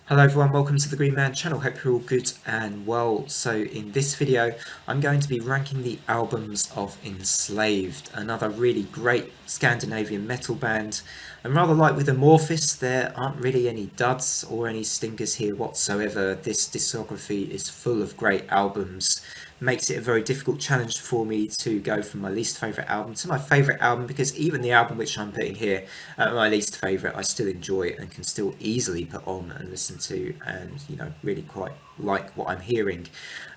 Hello everyone, welcome to the Green Man channel. Hope you're all good and well. So in this video I'm going to be ranking the albums of Enslaved, another really great Scandinavian metal band. And rather like with Amorphis, there aren't really any duds or any stinkers here whatsoever. This discography is full of great albums. Makes it a very difficult challenge for me to go from my least favourite album to my favourite album, because even the album which I'm putting here at my least favourite I still enjoy and can still easily put on and listen to, and really quite like what I'm hearing.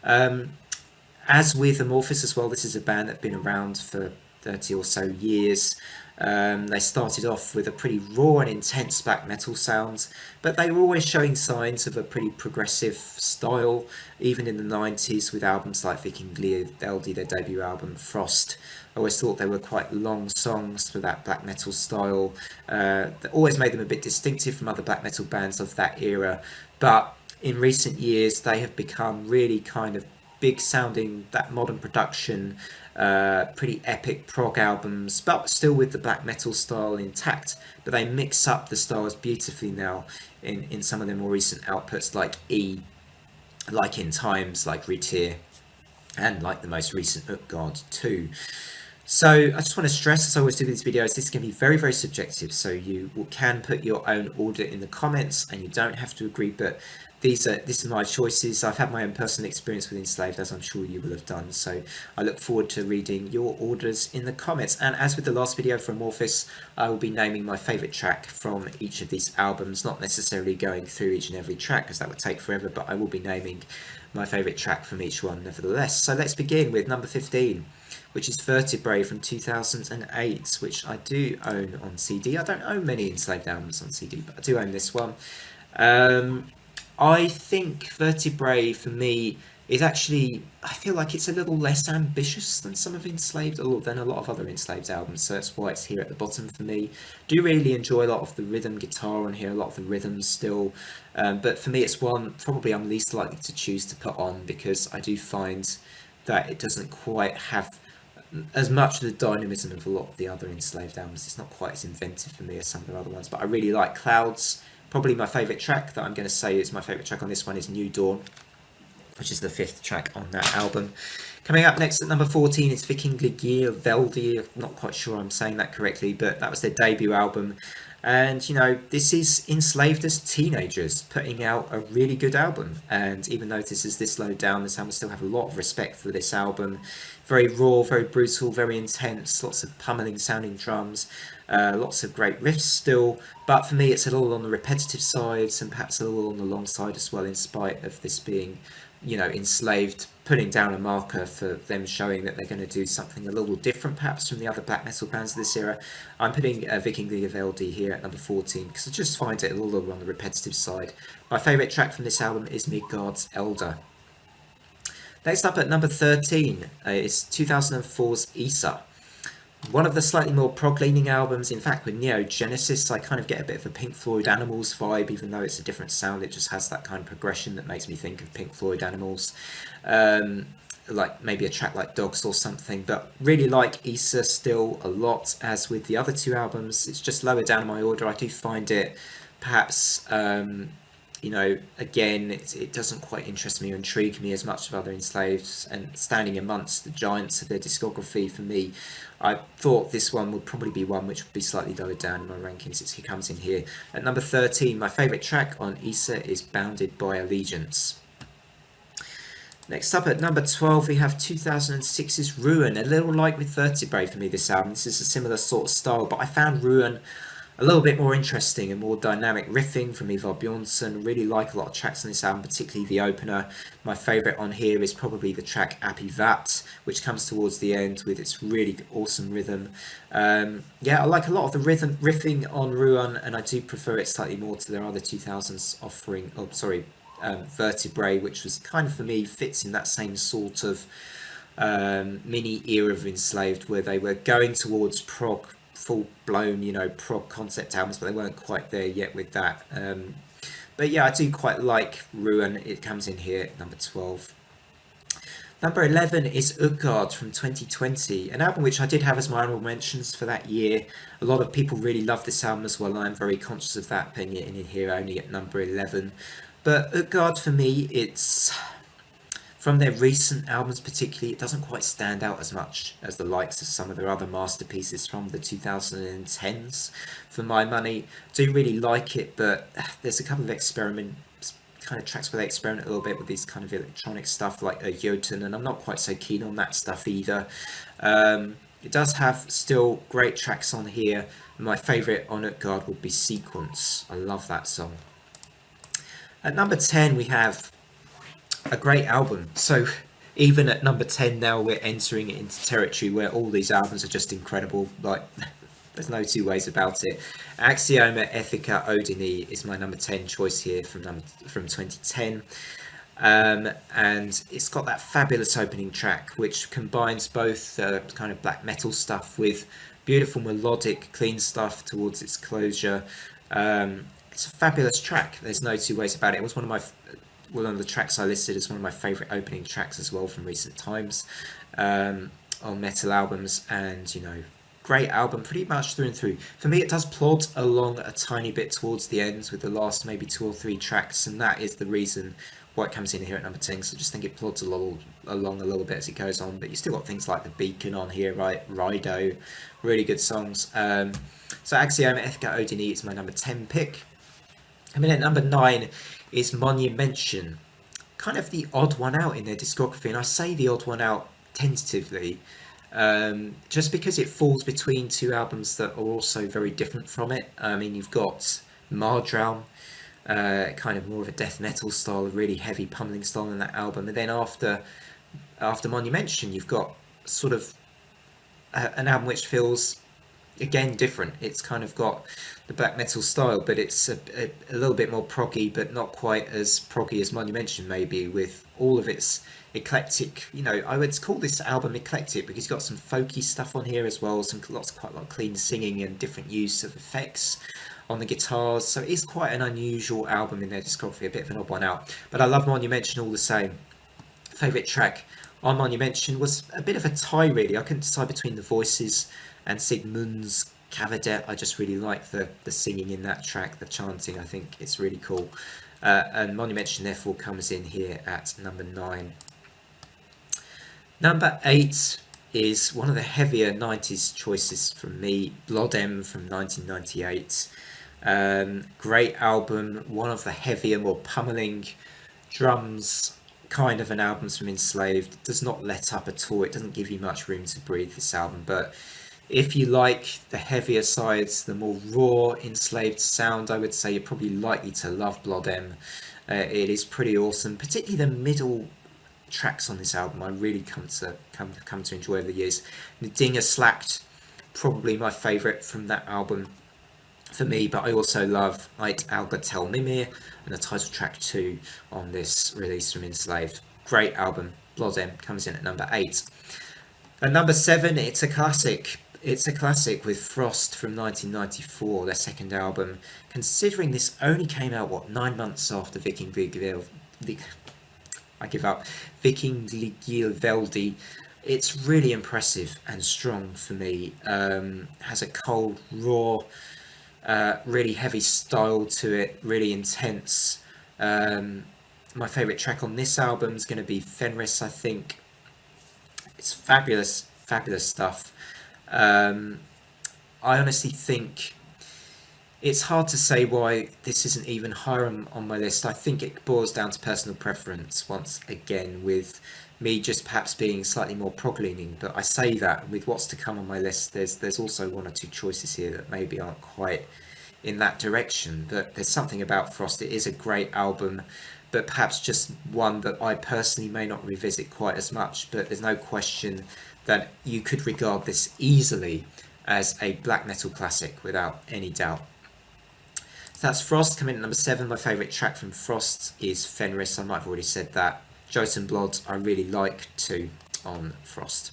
As with Amorphis as well, this is a band that's been around for 30 or so years. They started off with a pretty raw and intense black metal sound, but they were always showing signs of a pretty progressive style, even in the 90s with albums like Vikinglioveldi, their debut album, Frost. I always thought they were quite long songs for that black metal style. That always made them a bit distinctive from other black metal bands of that era, but in recent years they have become really kind of big sounding, that modern production, pretty epic prog albums, but still with the black metal style intact. But they mix up the styles beautifully now in some of their more recent outputs, like E, like In Times, like Retir, and like the most recent Utgard 2. So I just want to stress, as I always do with these videos, this can be very, very subjective. So you can put your own order in the comments, and you don't have to agree. But these are my choices. I've had my own personal experience with Enslaved, as I'm sure you will have done. So I look forward to reading your orders in the comments. And as with the last video from Amorphis, I will be naming my favourite track from each of these albums. Not necessarily going through each and every track, because that would take forever. But I will be naming my favourite track from each one, nevertheless. So let's begin with number 15. Which is Vertibrae from 2008, which I do own on CD. I don't own many Enslaved albums on CD, but I do own this one. I think Vertibrae for me is actually, I feel like it's a little less ambitious than some of Enslaved, or than a lot of other Enslaved albums, so that's why it's here at the bottom for me. Do really enjoy a lot of the rhythm guitar on here, a lot of the rhythms still, but for me it's one probably I'm least likely to choose to put on, because I do find that it doesn't quite have as much of the dynamism of a lot of the other Enslaved albums. It's not quite as inventive for me as some of the other ones, but I really like Clouds. Probably my favourite track that I'm going to say is my favourite track on this one is New Dawn, which is the 5th track on that album. Coming up next at number 14 is Vikinglioveldi. I'm not quite sure I'm saying that correctly, but that was their debut album. And this is Enslaved as teenagers putting out a really good album. And even though this is this low down, this album still have a lot of respect for this album. Very raw, very brutal, very intense, lots of pummeling sounding drums, lots of great riffs still. But for me, it's a little on the repetitive side, and perhaps a little on the long side as well, in spite of this being Enslaved, putting down a marker for them showing that they're going to do something a little different perhaps from the other black metal bands of this era. I'm putting Vikinglioveldi here at number 14 because I just find it a little on the repetitive side. My favourite track from this album is Midgard's Elder. Next up at number 13 is 2004's Isa. One of the slightly more prog-leaning albums. In fact, with Neo Genesis, I kind of get a bit of a Pink Floyd Animals vibe, even though it's a different sound. It just has that kind of progression that makes me think of Pink Floyd Animals. Like maybe a track like Dogs or something, but really like Isa still a lot. As with the other two albums, it's just lower down in my order. I do find it perhaps again, it doesn't quite interest me or intrigue me as much as other Enslaved, and standing amongst the giants of their discography, for me, I thought this one would probably be one which would be slightly lower down in my rankings. It comes in here at number 13. My favourite track on Isa is Bounded by Allegiance. Next up at number 12 we have 2006's Ruin. A little like with Vertibrae for me, this album. This is a similar sort of style, but I found Ruin a little bit more interesting and more dynamic riffing from Ivar Bjornsson. Really like a lot of tracks on this album, particularly the opener. My favourite on here is probably the track Apivat, which comes towards the end with its really awesome rhythm. I like a lot of the rhythm riffing on Ruin, and I do prefer it slightly more to their other 2000s offering. Vertibrae, which was kind of, for me, fits in that same sort of mini era of Enslaved, where they were going towards prog, full-blown, prog concept albums, but they weren't quite there yet with that. But yeah, I do quite like Ruin. It comes in here at number 12. Number 11 is Utgard from 2020, an album which I did have as my honorable mentions for that year. A lot of people really love this album as well. I'm very conscious of that, putting it in here only at number 11. But Utgard for me, it's from their recent albums particularly, it doesn't quite stand out as much as the likes of some of their other masterpieces from the 2010s. For my money, do really like it, but there's a couple of kind of tracks where they experiment a little bit with these kind of electronic stuff like Jotun, and I'm not quite so keen on that stuff either. It does have still great tracks on here. My favourite on Utgard would be Sequence. I love that song. At number 10 we have a great album. So even at number 10 now we're entering into territory where all these albums are just incredible. Like there's no two ways about it. Axioma Ethica Odini is my number 10 choice here from 2010. And it's got that fabulous opening track which combines both kind of black metal stuff with beautiful melodic clean stuff towards its closure. It's a fabulous track, there's no two ways about it. It was one of the tracks I listed as one of my favourite opening tracks as well from recent times on metal albums, and great album pretty much through and through. For me it does plod along a tiny bit towards the end with the last maybe 2 or 3 tracks, and that is the reason why it comes in here at number 10. So I just think it plods along a little bit as it goes on, but you still got things like The Beacon on here, right? Rido, really good songs. So Axioma Ethica Odini is my number 10 pick. I mean, at number 9 is Monumental, kind of the odd one out in their discography, and I say the odd one out tentatively, just because it falls between 2 albums that are also very different from it. I mean, you've got Mardraum, kind of more of a death metal style, a really heavy pummeling style in that album, and then after Monumental, you've got sort of an album which feels again different. It's kind of got the black metal style, but it's a little bit more proggy, but not quite as proggy as Monumental maybe, with all of its eclectic, I would call this album eclectic because it's got some folky stuff on here as well, lots of quite a lot of clean singing and different use of effects on the guitars. So it is quite an unusual album in their discography, a bit of an odd one out, but I love Monumental all the same. Favourite track on Monumental was a bit of a tie really. I couldn't decide between The Voices and Sigmund's Cavadet. I just really like the singing in that track, the chanting. I think it's really cool. And Monumental therefore comes in here at number 9. Number 8 is one of the heavier 90s choices from me, Blob M from 1998. Great album, one of the heavier, more pummeling drums kind of an albums from Enslaved. It does not let up at all. It doesn't give you much room to breathe, this album, but if you like the heavier sides, the more raw Enslaved sound, I would say you're probably likely to love Blob M. It is pretty awesome, particularly the middle tracks on this album. I really come to enjoy over the years. Dinger Slacked, probably my favourite from that album for me, but I also love Eit Alga Tel Mimir and the title track 2 on this release from Enslaved. Great album. Blob M comes in at number 8. At number 7, it's a classic. It's a classic with Frost from 1994, their second album. Considering this only came out, 9 months after Viking Ligilveldi, it's really impressive and strong for me. Has a cold, raw, really heavy style to it, really intense. My favourite track on this album is going to be Fenris, I think. It's fabulous stuff. I honestly think it's hard to say why this isn't even higher on my list. I think it boils down to personal preference once again, with me just perhaps being slightly more prog leaning. But I say that with what's to come on my list, there's also 1 or 2 choices here that maybe aren't quite in that direction. But there's something about Frost. It is a great album, but perhaps just one that I personally may not revisit quite as much. But there's no question that you could regard this easily as a black metal classic without any doubt. So that's Frost coming in at number 7. My favourite track from Frost is Fenris. I might have already said that. Jotun Blood I really like too on Frost.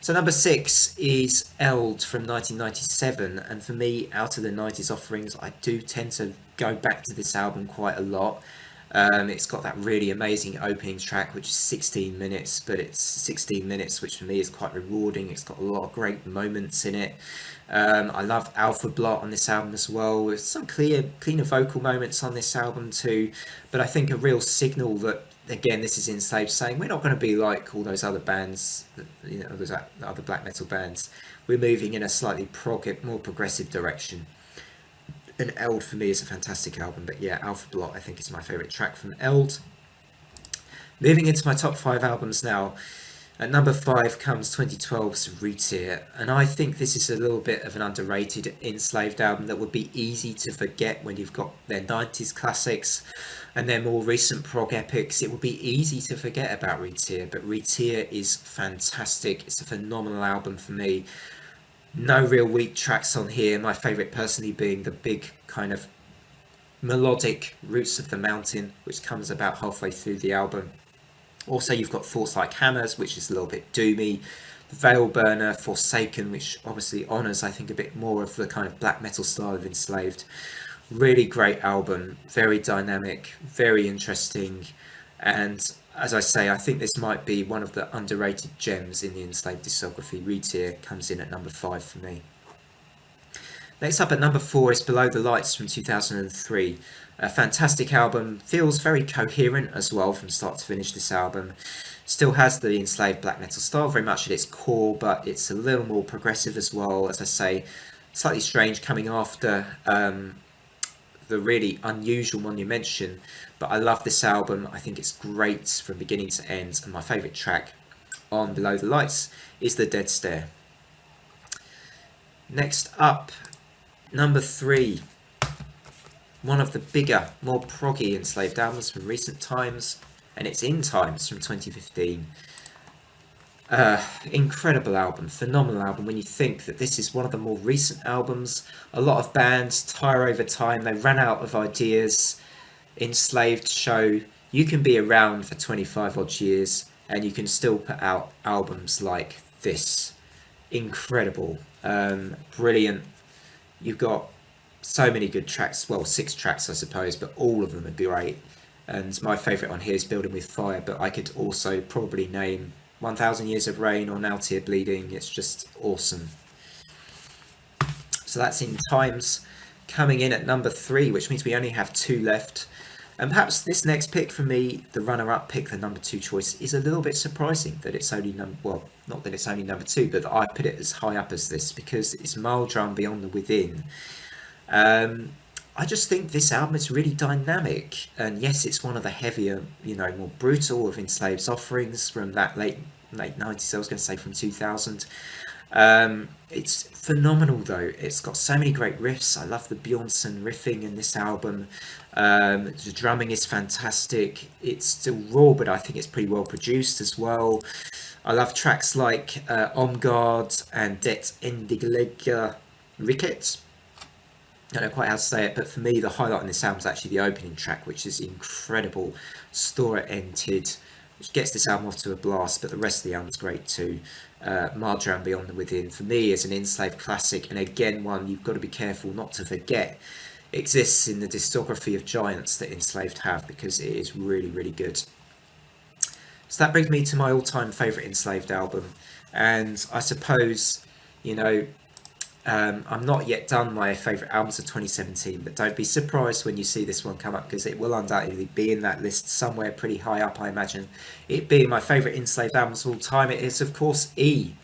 So number 6 is Eld from 1997, and for me, out of the 90s offerings, I do tend to go back to this album quite a lot. It's got that really amazing opening track, which is 16 minutes, but it's 16 minutes, which for me is quite rewarding. It's got a lot of great moments in it. I love Alpha Blot on this album as well, with some cleaner vocal moments on this album too. But I think a real signal that, again, this is Enslaved saying we're not going to be like all those other bands, you know, those other black metal bands. We're moving in a slightly more progressive direction. And Eld for me is a fantastic album, but yeah, Alpha Blot I think is my favourite track from Eld. Moving into my top 5 albums now. At number 5 comes 2012's Rootier, and I think this is a little bit of an underrated Enslaved album that would be easy to forget when you've got their 90s classics and their more recent prog epics. It would be easy to forget about Rootier, but Rootier is fantastic. It's a phenomenal album for me. No real weak tracks on here, my favourite personally being the big kind of melodic Roots of the Mountain, which comes about halfway through the album. Also, you've got Thoughts Like Hammers, which is a little bit doomy. The Veil Burner, Forsaken, which obviously honours, I think, a bit more of the kind of black metal style of Enslaved. Really great album, very dynamic, very interesting, and as I say, I think this might be one of the underrated gems in the Enslaved discography. Rootier comes in at number 5 for me. Next up at number 4 is Below the Lights from 2003. A fantastic album, feels very coherent as well from start to finish. This album still has the Enslaved black metal style very much at its core, but it's a little more progressive as well. As I say, slightly strange coming after the really unusual Monumental, but I love this album. I think it's great from beginning to end, and my favourite track on Below the Lights is The Dead Stare. Next up, number 3, one of the bigger, more proggy Enslaved albums from recent times, and it's In Times from 2015. Incredible album, phenomenal album when you think that this is one of the more recent albums. A lot of bands tire over time, they ran out of ideas. Enslaved show you can be around for 25 odd years and you can still put out albums like this. Incredible, brilliant. You've got so many good tracks, well, 6 tracks I suppose, but all of them are great. And my favourite on here is Building with Fire, but I could also probably name 1000 Years of Rain or Now Tear Bleeding. It's just awesome. So that's In Times coming in at number 3, which means we only have 2 left. And perhaps this next pick for me, the runner-up pick, the number 2 choice, is a little bit surprising that it's only well, not that it's only number 2, but that I put it as high up as this, because it's Mildrum Beyond the Within. I just think this album is really dynamic, and yes, it's one of the heavier, more brutal of Enslaved's offerings from that late 90s. I was going to say from 2000. It's phenomenal though. It's got so many great riffs. I love the Bjornsson riffing in this album. The drumming is fantastic. It's still raw, but I think it's pretty well produced as well. I love tracks like Omgard and Det Endiglega Ricket. I don't know quite how to say it, but for me the highlight on this album is actually the opening track, which is incredible. Stora Ented, which gets this album off to a blast, but the rest of the album's great too. Mardram Beyond the Within, for me, is an Enslaved classic, and again one you've got to be careful not to forget exists in the discography of giants that Enslaved have, because it is really, really good. So that brings me to my all-time favourite Enslaved album, and I suppose, I'm not yet done my favourite albums of 2017, but don't be surprised when you see this one come up, because it will undoubtedly be in that list somewhere pretty high up, I imagine. It being my favourite Enslaved albums of all time, it is of course E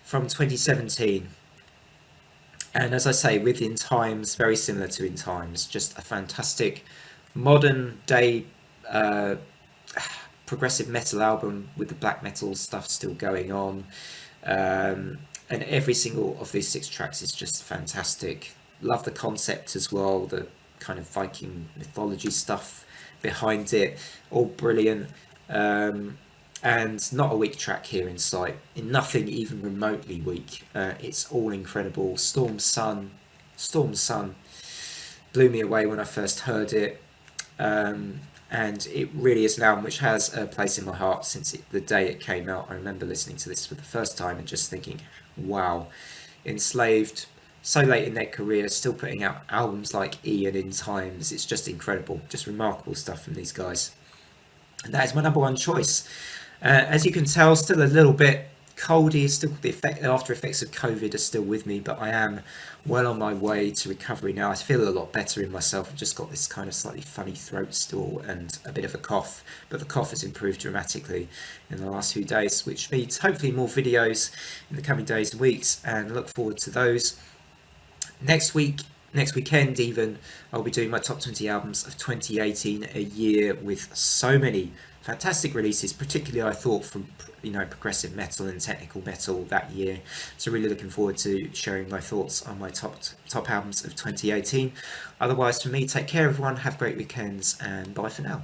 from 2017. And as I say, with In Times, very similar to In Times, just a fantastic modern day progressive metal album with the black metal stuff still going on. And every single of these 6 tracks is just fantastic. Love the concept as well, the kind of Viking mythology stuff behind it, all brilliant. And not a weak track here in sight, in nothing even remotely weak. It's all incredible. Storm Sun blew me away when I first heard it. And it really is an album which has a place in my heart since the day it came out. I remember listening to this for the first time and just thinking, wow, Enslaved, so late in their career, still putting out albums like E and In Times. It's just incredible, just remarkable stuff from these guys. And that is my number one choice. As you can tell, still a little bit coldy, still the after effects of COVID are still with me, but I am well on my way to recovery now. I feel a lot better in myself. I've just got this kind of slightly funny throat still and a bit of a cough, but the cough has improved dramatically in the last few days, which means hopefully more videos in the coming days and weeks, and look forward to those. Next weekend even, I'll be doing my top 20 albums of 2018, a year with so many fantastic releases, particularly I thought from progressive metal and technical metal that year. So really looking forward to sharing my thoughts on my top albums of 2018. Otherwise, for me, take care everyone, have great weekends, and bye for now.